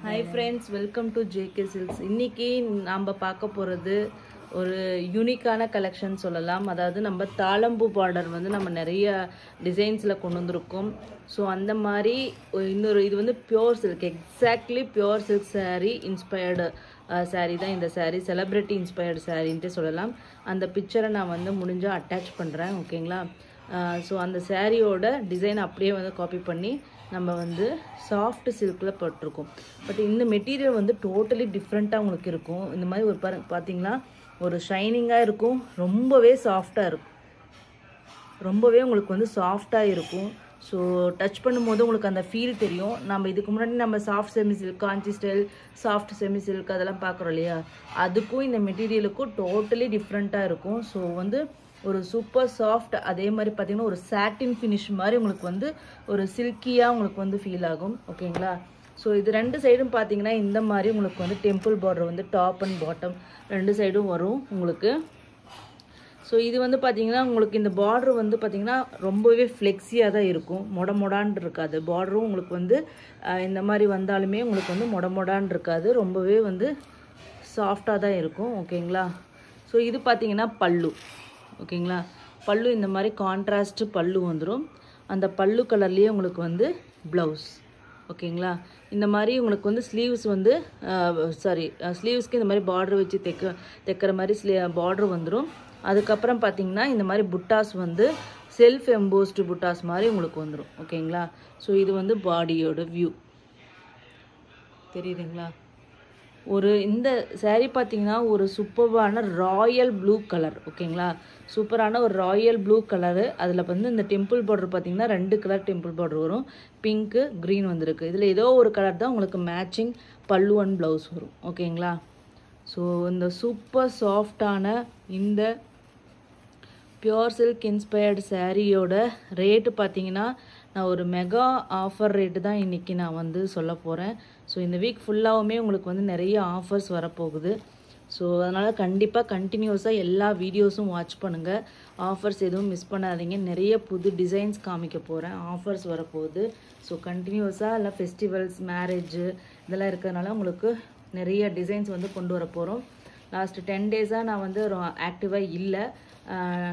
Hi friends, welcome to JK Silks. இன்னைக்கு நாம பார்க்க போறது ஒரு யூனிக்கான கலெக்ஷன் சொல்லலாம். அதாவது நம்ம தாளம்பூ பார்டர் வந்து நம்ம நிறைய டிசைன்ஸ்ல கொண்டு வந்திருக்கோம். ஸோ அந்த மாதிரி இன்னொரு இது வந்து pure silk, exactly pure silk saree inspired saree தான் இந்த saree, செலிபிரிட்டி இன்ஸ்பயர்டு சாரின்ட்டு சொல்லலாம். அந்த பிக்சரை நான் வந்து முடிஞ்சா அட்டாச் பண்ணுறேன், ஓகேங்களா? ஸோ அந்த சாரியோட டிசைன் அப்படியே வந்து காப்பி பண்ணி நம்ம வந்து சாஃப்ட் சில்கில் போட்டிருக்கோம். பட் இந்த மெட்டீரியல் வந்து டோட்டலி டிஃப்ரெண்ட்டாக உங்களுக்கு இருக்கும். இந்த மாதிரி ஒரு பார்த்தீங்கன்னா ஒரு ஷைனிங்காக இருக்கும், ரொம்பவே சாஃப்டாக இருக்கும், ரொம்பவே உங்களுக்கு வந்து சாஃப்டாக இருக்கும். ஸோ டச் பண்ணும்போது உங்களுக்கு அந்த ஃபீல் தெரியும். நம்ம இதுக்கு முன்னாடி நம்ம சாஃப்ட் செமி சில்க், காஞ்சி ஸ்டைல் சாஃப்ட் செமி சில்க் அதெல்லாம் பார்க்குறோம் இல்லையா, அதுக்கும் இந்த மெட்டீரியலுக்கும் டோட்டலி டிஃப்ரெண்ட்டாக இருக்கும். ஸோ வந்து ஒரு சூப்பர் சாஃப்ட், அதே மாதிரி பார்த்தீங்கன்னா ஒரு சாட்டின் ஃபினிஷ் மாதிரி உங்களுக்கு வந்து ஒரு சில்கியாக உங்களுக்கு வந்து ஃபீல் ஆகும், ஓகேங்களா? ஸோ இது ரெண்டு சைடும் பார்த்தீங்கன்னா இந்த மாதிரி உங்களுக்கு வந்து டெம்பிள் பார்டர் வந்து டாப் அண்ட் பாட்டம் ரெண்டு சைடும் வரும் உங்களுக்கு. ஸோ இது வந்து பார்த்தீங்கன்னா உங்களுக்கு இந்த பார்டர் வந்து பார்த்தீங்கன்னா ரொம்பவே ஃப்ளெக்ஸியாக தான் இருக்கும், மொடான்னு இருக்காது. பார்டரும் உங்களுக்கு வந்து இந்த மாதிரி வந்தாலுமே உங்களுக்கு வந்து மொடான்னு இருக்காது, ரொம்பவே வந்து சாஃப்டாக தான் இருக்கும், ஓகேங்களா? ஸோ இது பார்த்தீங்கன்னா பல்லு, ஓகேங்களா? பல்லு இந்த மாதிரி கான்ட்ராஸ்ட் பல்லு வந்துடும். அந்த பல்லு கலர்லேயே உங்களுக்கு வந்து ப்ளவுஸ், ஓகேங்களா? இந்த மாதிரி உங்களுக்கு வந்து ஸ்லீவ்ஸ் வந்து ஸ்லீவ்ஸ்க்கு இந்த மாதிரி பார்டர் வச்சு தைக்கிற மாதிரி பார்டர் வந்துடும். அதுக்கப்புறம் பார்த்தீங்கன்னா இந்த மாதிரி புட்டாஸ் வந்து செல்ஃப் எம்போஸ்டு புட்டாஸ் மாதிரி உங்களுக்கு வந்துடும், ஓகேங்களா? ஸோ இது வந்து பாடியோட வியூ தெரியுதுங்களா? ஒரு இந்த saree பார்த்தீங்கன்னா ஒரு சூப்பரான ராயல் ப்ளூ கலர், ஓகேங்களா? சூப்பரான ஒரு ராயல் ப்ளூ கலரு. அதில் வந்து இந்த டெம்பிள் பார்டர் பார்த்தீங்கன்னா ரெண்டு கலர் டெம்பிள் பார்டர் வரும், பிங்க்கு க்ரீன் வந்துருக்கு. இதில் ஏதோ ஒரு கலர் தான் உங்களுக்கு மேட்சிங் பல்லு அண்ட் ப்ளவுஸ் வரும், ஓகேங்களா? ஸோ இந்த சூப்பர் சாஃப்டான இந்த பியோர் சில்க் இன்ஸ்பயர்டு சாரியோட ரேட்டு பார்த்தீங்கன்னா நான் ஒரு மெகா ஆஃபர் ரேட்டு தான் இன்றைக்கி நான் வந்து சொல்ல போகிறேன். ஸோ இந்த வீக் ஃபுல்லாகவுமே உங்களுக்கு வந்து நிறைய ஆஃபர்ஸ் வரப்போகுது. ஸோ அதனால் கண்டிப்பாக கண்டினியூஸாக எல்லா வீடியோஸும் வாட்ச் பண்ணுங்கள், ஆஃபர்ஸ் எதுவும் மிஸ் பண்ணாதீங்க. நிறைய புது டிசைன்ஸ் காமிக்க போகிறேன், ஆஃபர்ஸ் வரப்போகுது. ஸோ கண்டினியூஸாக எல்லாம் ஃபெஸ்டிவல்ஸ், மேரேஜு இதெல்லாம் இருக்கிறதுனால உங்களுக்கு நிறைய டிசைன்ஸ் வந்து கொண்டு வர போகிறோம். லாஸ்ட் 10 டேஸாக நான் வந்து ஆக்டிவாக இல்லை,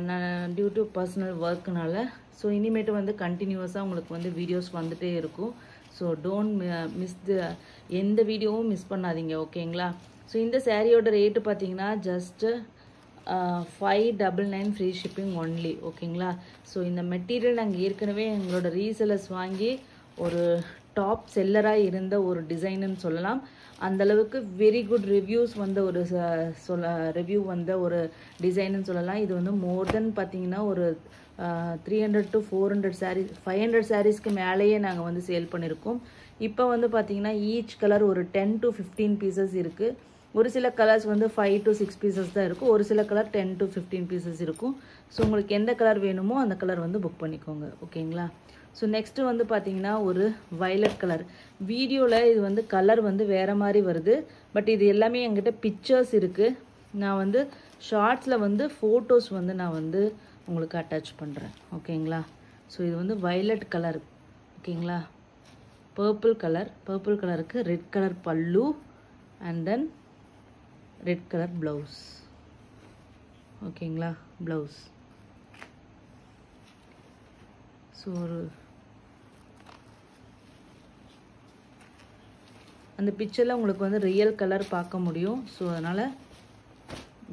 நான் டியூ டு பர்சனல் ஒர்க்குனால. ஸோ இனிமேட்டு வந்து கண்டினியூஸாக உங்களுக்கு வந்து வீடியோஸ் வந்துகிட்டே இருக்கும். ஸோ டோன்ட் மிஸ் எந்த வீடியோவும் மிஸ் பண்ணாதீங்க, ஓகேங்களா? ஸோ இந்த சாரியோட ரேட்டு பார்த்தீங்கன்னா ஜஸ்ட்டு 599 ஃப்ரீ ஷிப்பிங் ஒன்லி, ஓகேங்களா? ஸோ இந்த மெட்டீரியல் நாங்கள் ஏற்கனவே எங்களோட ரீசெலர்ஸ் வாங்கி ஒரு டாப் செல்லராக இருந்த ஒரு டிசைனுன்னு சொல்லலாம். அந்தளவுக்கு வெரி குட் ரிவ்யூஸ் வந்த ஒரு ரிவ்யூ வந்த ஒரு டிசைனுன்னு சொல்லலாம். இது வந்து மோர் தென் பார்த்தீங்கன்னா ஒரு 300 to 400 sarees, 500 sareesக்கு மேலேயே நாங்கள் வந்து சேல் பண்ணியிருக்கோம். இப்போ வந்து பார்த்தீங்கன்னா ஈச் கலர் ஒரு 10 to 15 பீசஸ் இருக்குது. ஒரு சில கலர்ஸ் வந்து 5 to 6 பீசஸ் தான் இருக்கும், ஒரு சில கலர் 10 to 15 பீசஸ் இருக்கும். ஸோ உங்களுக்கு எந்த கலர் வேணுமோ அந்த கலர் வந்து புக் பண்ணிக்கோங்க, ஓகேங்களா? ஸோ நெக்ஸ்ட்டு வந்து பார்த்தீங்கன்னா ஒரு வயலட் கலர். வீடியோவில் இது வந்து கலர் வந்து வேறு மாதிரி வருது, பட் இது எல்லாமே என்கிட்ட பிக்சர்ஸ் இருக்குது. நான் வந்து ஷார்ட்ஸில் வந்து ஃபோட்டோஸ் வந்து நான் வந்து உங்களுக்கு அட்டாச் பண்ணுறேன், ஓகேங்களா? ஸோ இது வந்து வயலட் கலர், ஓகேங்களா? பர்பிள் கலருக்கு red colour pallu and then red colour blouse, ஓகேங்களா? ப்ளவுஸ். ஸோ ஒரு அந்த பிக்சரில் உங்களுக்கு வந்து ரியல் கலர் பார்க்க முடியும். ஸோ அதனால்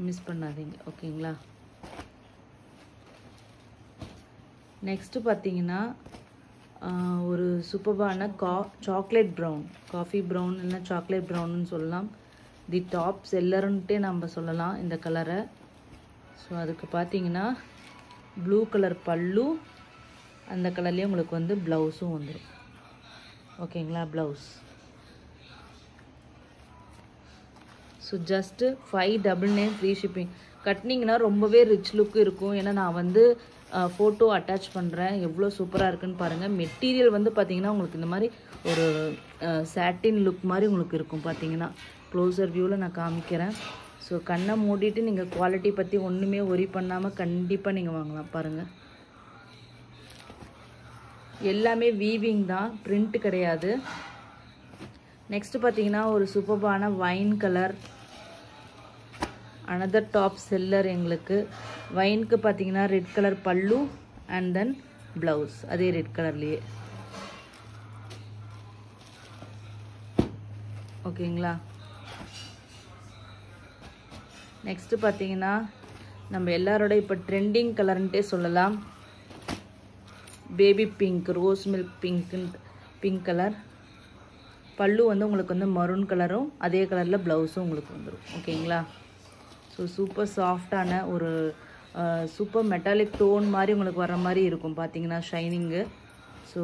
மிஸ் பண்ணாதீங்க, ஓகேங்களா? நெக்ஸ்ட்டு பார்த்தீங்கன்னா ஒரு சூப்பரான சாக்லேட் ப்ரௌன், காஃபி ப்ரௌன் இல்லைன்னா சாக்லேட் ப்ரௌன்னு சொல்லலாம். தி டாப் செல்லருன்ட்டே நம்ம சொல்லலாம் இந்த கலரை. ஸோ அதுக்கு பார்த்தீங்கன்னா ப்ளூ கலர் பல்லு, அந்த கலர்லேயே உங்களுக்கு வந்து ப்ளவுஸும் வந்துடும், ஓகேங்களா? Blouse. So just 599 free shipping. கட்டினீங்கன்னா ரொம்பவே ரிச் லுக் இருக்கும். ஏன்னா நான் வந்து ஃபோட்டோ அட்டாச் பண்ணுறேன், எவ்வளோ சூப்பராக இருக்குன்னு பாருங்கள். மெட்டீரியல் வந்து பார்த்தீங்கன்னா உங்களுக்கு இந்த மாதிரி ஒரு சாட்டின் லுக் மாதிரி உங்களுக்கு இருக்கும். பார்த்தீங்கன்னா க்ளோசர் வியூவில் நான் காமிக்கிறேன். ஸோ கண்ணை மூடிட்டு நீங்கள் குவாலிட்டி பற்றி ஒன்றுமே ஒரி பண்ணாமல் கண்டிப்பாக நீங்கள் வாங்கலாம். பாருங்கள், எல்லாமே வீவிங் தான், பிரிண்ட் கிடையாது. நெக்ஸ்ட் பார்த்தீங்கன்னா ஒரு சூப்பர்பான wine colour, another top seller. எங்களுக்கு வைனுக்கு பார்த்தீங்கன்னா red colour pallu and then blouse அதே ரெட் கலர்லேயே. ஓகேங்களா. நெக்ஸ்ட் பார்த்தீங்கன்னா நம்ம எல்லாரோட இப்போ ட்ரெண்டிங் கலர்ன்ட்டே சொல்லலாம், baby pink, rose milk pink colour. பல்லு வந்து உங்களுக்கு வந்து மரூன் கலரும் அதே கலரில் ப்ளவுஸும் உங்களுக்கு வந்துடும். ஓகேங்களா. ஸோ சூப்பர் சாஃப்டான ஒரு சூப்பர் மெட்டாலிக் டோன் மாதிரி உங்களுக்கு வர மாதிரி இருக்கும் பார்த்தீங்கன்னா ஷைனிங்கு. ஸோ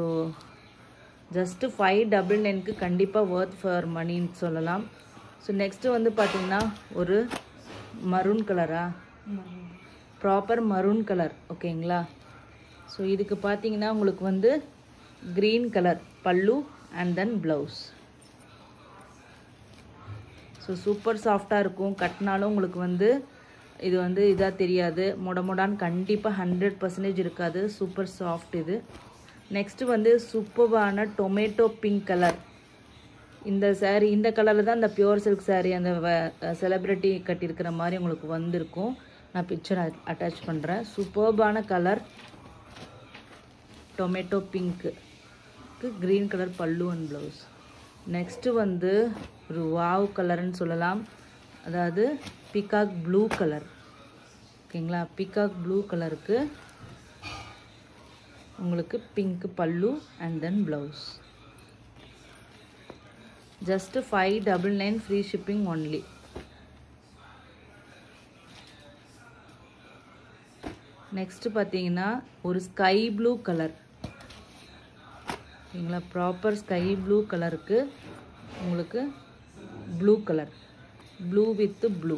ஜஸ்ட்டு 599க்கு கண்டிப்பாக ஒர்த் ஃபார் மணின்னு சொல்லலாம். ஸோ நெக்ஸ்ட்டு வந்து பார்த்தீங்கன்னா ஒரு மரூன் கலரா, ப்ராப்பர் மரூன் கலர். ஓகேங்களா. ஸோ இதுக்கு பார்த்தீங்கன்னா உங்களுக்கு வந்து green colour pallu and then blouse. So super சாஃப்டாக இருக்கும். கட்டினாலும் உங்களுக்கு வந்து இது வந்து இதாக தெரியாது, மொடான்னு கண்டிப்பாக 100% இருக்காது. சூப்பர் சாஃப்ட் இது. நெக்ஸ்ட்டு வந்து சூப்பர்பான டொமேட்டோ பிங்க் கலர். இந்த சாரீ இந்த கலரில் தான் இந்த பியூர் சில்க் சாரீ அந்த செலிப்ரிட்டி கட்டியிருக்கிற மாதிரி உங்களுக்கு வந்திருக்கும். நான் பிக்சர் அட்டாச் பண்ணுறேன். சூப்பர்பான colour tomato pink green colour pallu and blouse. Next வந்து ஒரு வாவ் கலர்னு சொல்லலாம், அதாவது பீகாக் ப்ளூ கலர். ஓகேங்களா. பீகாக் ப்ளூ கலருக்கு உங்களுக்கு pink pallu and then blouse. Just 599 free shipping only. Next பார்த்தீங்கன்னா ஒரு ஸ்கை ப்ளூ கலர். ஓகேங்களா. ப்ராப்பர் ஸ்கை ப்ளூ கலருக்கு உங்களுக்கு blue colour, blue with blue.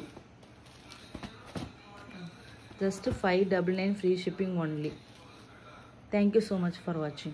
Just 599 free shipping only. Thank you so much for watching.